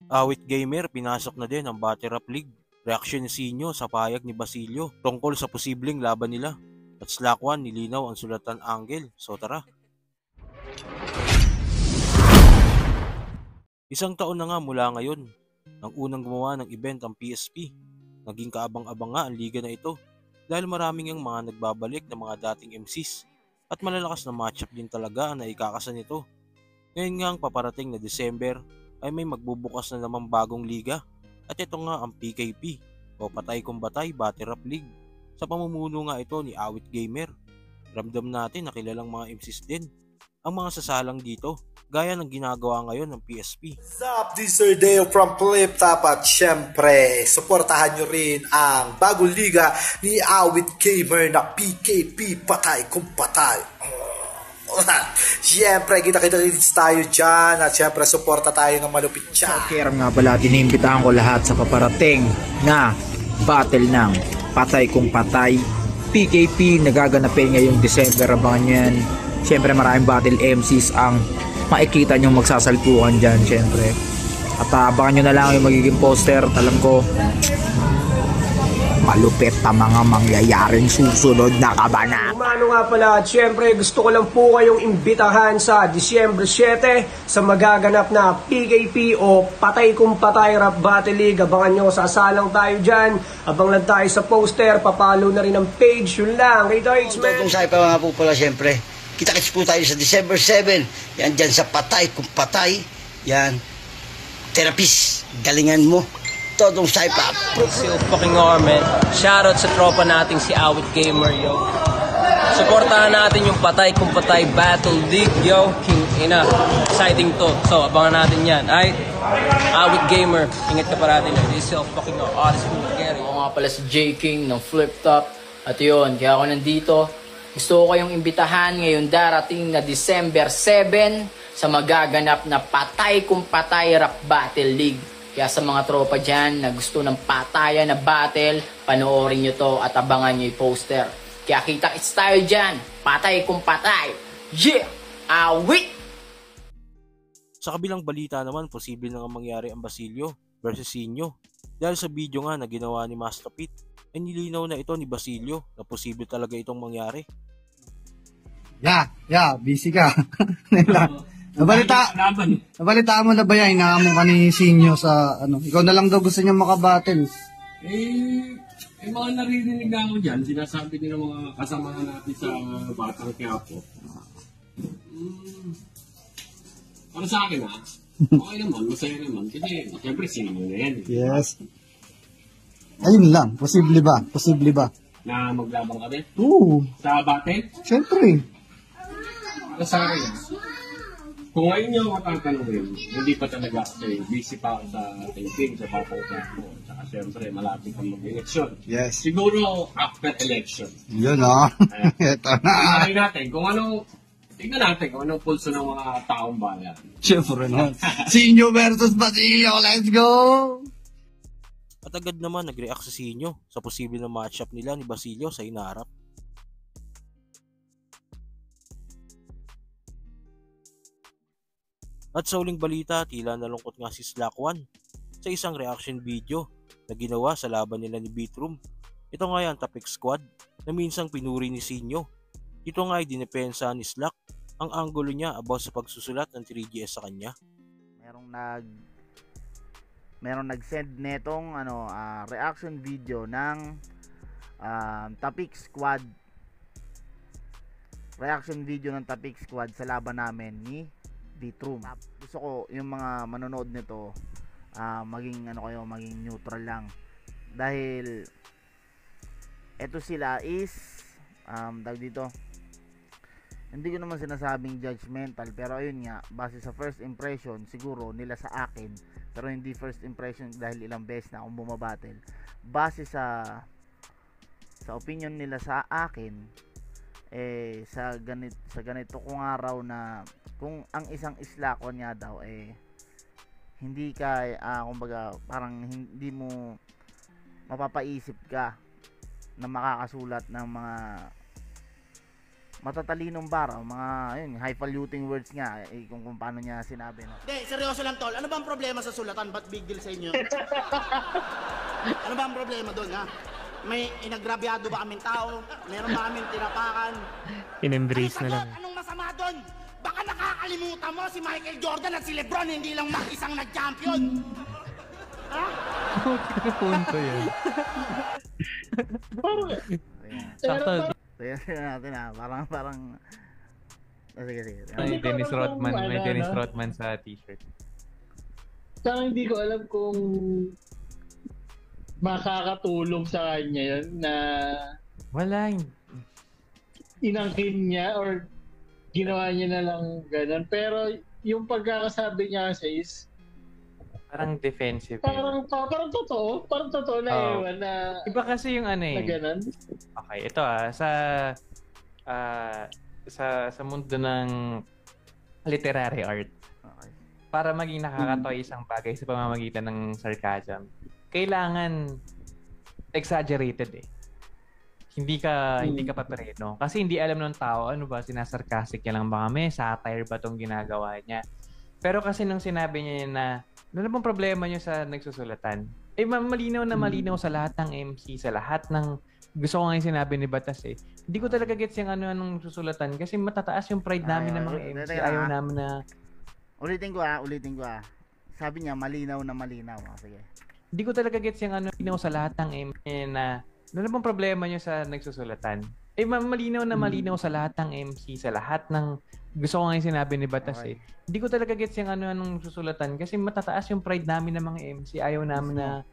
Awit Gamer pinasok na din ang Battle Rap League. Reaksyon ni Sinyo sa pahayag ni Basilio tungkol sa posibleng laban nila. At Slack 1 nilinaw ang sulatan angle. So tara. Isang taon na nga mula ngayon, nang unang gumawa ng event ang PSP. Naging kaabang-abang nga ang liga na ito dahil maraming ang mga nagbabalik na mga dating MCs at malalakas na matchup din talaga ang naikakasan nito. Ngayon nga ang paparating na December ay may magbubukas na namang bagong liga at ito nga ang PKP o Patay Kung Batay Battle Rap League. Sa pamumuno nga ito ni Awit Gamer. Ramdam natin na kilalang mga MCs din ang mga sasalang dito gaya ng ginagawa ngayon ng PSP. What's up, this is Deo from Flip Top at syempre, suportahan nyo rin ang bagong liga ni Awit Gamer na PKP Patay Kung Patay. Syempre, kita-kita tayo dyan at syempre, suporta tayo ng malupit dyan. Okay, nga pala, dinimbitahan ko lahat sa paparating na battle ng Patay Kung Patay PKP nagaganapin ngayong December. Abangan nyo yan. Syempre maraming battle MCs ang makikita nyo magsasalpukan dyan syempre. At abangan nyo na lang yung magiging poster. Alam ko malupit na mga mangyayaring susunod na kabana. Umano nga pala at syempre gusto ko lang po kayong imbitahan sa Disyembre 7 sa magaganap na PKP o Patay Kung Patay Rap Battle League. Abangan nyo, sasalang tayo dyan. Abang lang tayo sa poster, papalo na rin ang page, yun lang. Rito, it's man. Itong sa ipa nga po pala syempre. Kita-kits po tayo sa December 7. Yan dyan sa Patay Kung Patay. Yan. Therapist, galingan mo. Todong Saipa. Still fucking man. Shoutout sa tropa nating si Awit Gamer, yo. Suportahan natin yung Patay Kung Patay Battle League, yo. King ina. Exciting to. So, abangan natin yan. Ay, Awit Gamer. Ingat ka parati na. This is fucking artist from Gary. Ako nga pala si J King ng Flip Top. At yun, kaya ako nandito. Gusto ko kayong imbitahan ngayon darating na December 7 sa magaganap na Patay Kung Patay Rap Battle League. Kaya sa mga tropa dyan na gusto ng patayan na battle, panoorin nyo to at abangan nyo yung poster. Kaya kita-kits tayo dyan. Patay Kung Patay. Yeah! Awit! Sa kabilang balita naman, posible na nga mangyari ang Basilio versus Sinyo. Dahil sa video nga na ginawa ni Master Pete, ay nilinaw na ito ni Basilio na posible talaga itong mangyari. Busy ka. Nabalita mo na ba yan? Inaamon ka ni Sinyo sa ano? Ikaw na lang daw gusto niya makabattle. Mga naririnig na ako dyan, sinasabi nila mga kasama natin sa Batang Quiapo. Para sa akin okay naman, masaya naman. Kasi siyempre sino na yan. Yes. Ayun lang, posible ba? Posible ba? Na maglabang kami? Oo. Sa battle? Siyempre. Para sa akin, kung ngayon niyo ako tatanungin, hindi pa talaga kasi busy pa ako sa taping, sa Batang Quiapo. Tsaka siyempre, malapit ang mag-eleksyon. Yes. Siguro after election. Yun Ito na. Tingnan natin kung anong pulso ng mga taong bayan. Siyempre naman. Sinyo versus Basilio, let's go! At agad naman nag-react si Sinyo sa posible na matchup nila ni Basilio sa inaharap. At sa uling balita, tila nalungkot nga si Slack 1 sa isang reaction video na ginawa sa laban nila ni Beatroom. Ito nga yung Topic Squad na minsang pinuri ni Sinyo. Ito nga ay dinepensa ni Slack ang angulo niya about sa pagsusulat ng 3GS sa kanya. Merong nag-send netong reaction video ng Topic Squad. Reaction video ng Topic Squad sa laban namin ni Beatroom. Gusto ko yung mga manonood nito maging maging neutral lang. Dahil eto sila is dito. Hindi ko naman sinasabing judgmental, pero ayun nga, base sa first impression siguro nila sa akin, pero hindi first impression dahil ilang beses na akong bumabattle. Base sa opinion nila sa akin, sa ganito kung araw na kung ang isang islakon nga daw hindi ka kumbaga parang hindi mo mapapaisip ka na makakasulat ng mga matatalinong bar, mga ayun, highfalutin words nga kung paano niya sinabi, no. Hindi, seryoso lang tol. Ano bang problema sa sulatan? Ba't big deal sa inyo? Ano bang problema doon, ha? May inagrabyado ba kaming tao? Meron ba kaming tinapakan? In-embrace na lang. Anong masama doon? Baka nakakalimutan mo si Michael Jordan at si Lebron hindi lang mag-isang nag-champion. Ha? Punto yun. Sakto. Tingnan natin parang sige. May Dennis Rodman sa t-shirt. Parang hindi ko alam kung makakatulong sa kanya yun na wala inangkin niya or ginawa niya na lang ganun. Pero yung pagkakasabi niya kasi is parang defensive. Parang totoo na ewan na iba kasi yung ano na ganun. Okay, ito sa mundo ng literary art. Okay. Para maging nakakatawa isang bagay sa pamamagitan ng sarcasm, kailangan exaggerated eh. Hindi ka papereno. Kasi hindi alam ng tao ano ba, sinasarcastic niya lang ba kami, satire ba tong ginagawa niya. Pero kasi nung sinabi niya na ano bang problema niyo sa nagsusulatan? Malinaw na malinaw sa lahat ng MC, sa lahat ng gusto ko nga yung sinabi ni Batas eh. Hindi ko talaga gets yung anong susulatan kasi matataas yung pride namin ng mga MC. Ayaw namin na Ulitin ko. Sabi niya malinaw na malinaw. Sige. Hindi ko talaga gets yung malinaw sa lahat ng MC na ano bang problema niyo sa nagsusulatan? Malinaw na malinaw sa lahat ng MC, sa lahat ng gusto ko nga yung sinabi ni Batas eh. Hindi ko talaga gets yung anong susulatan kasi matataas yung pride namin ng mga MC. Ayaw namin na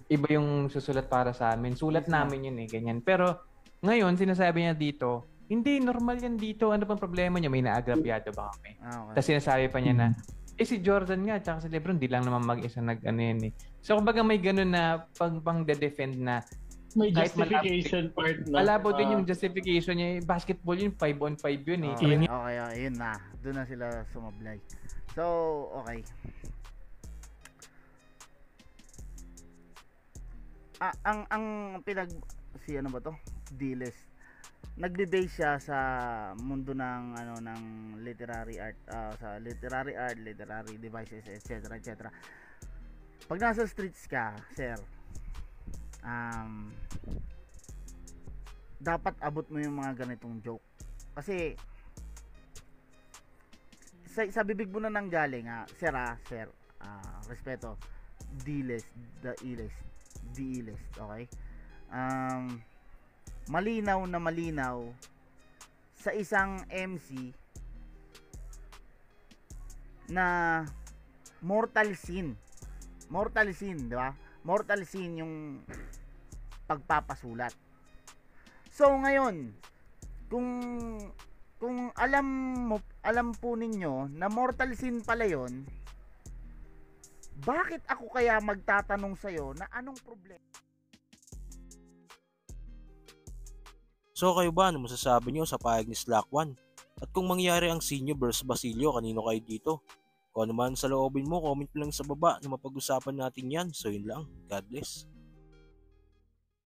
iba yung susulat para sa amin. Sulat namin yun eh, ganyan. Pero ngayon, sinasabi niya dito, hindi, normal yan dito. Ano bang problema niya? May naagrabyado ba kami? Okay. Tapos sinasabi pa niya na, si Jordan nga, tsaka si Lebron, di lang naman mag-isa yan eh. So, kumbaga may ganun na pang-defend na may justification part na. Malabo din yung justification niya. Basketball yun, 5-on-5 yun eh. Okay, yun na. Doon na sila sumablay. So, okay. Ang ano ba to? D-list. Nagbe-base siya sa mundo ng ng literary art, literary devices, etc. Pag nasa streets ka, sir, dapat abot mo yung mga ganitong joke kasi sa bibig mo na nanggaling sir, respeto, D-list, the E-list, okay? Malinaw na malinaw sa isang MC na mortal sin, di ba? Mortal sin yung pagpapasulat. So ngayon, kung alam po ninyo na mortal sin pala yon, bakit ako kaya magtatanong sa'yo na anong problema? So kayo ba, ano masasabi nyo sa pahayag ni Slack 1? At kung mangyari ang Sinyo versus Basilio, kanino kayo dito? Kung ano man sa loobin mo, comment lang sa baba na mapag-usapan natin yan. So yun lang. God bless.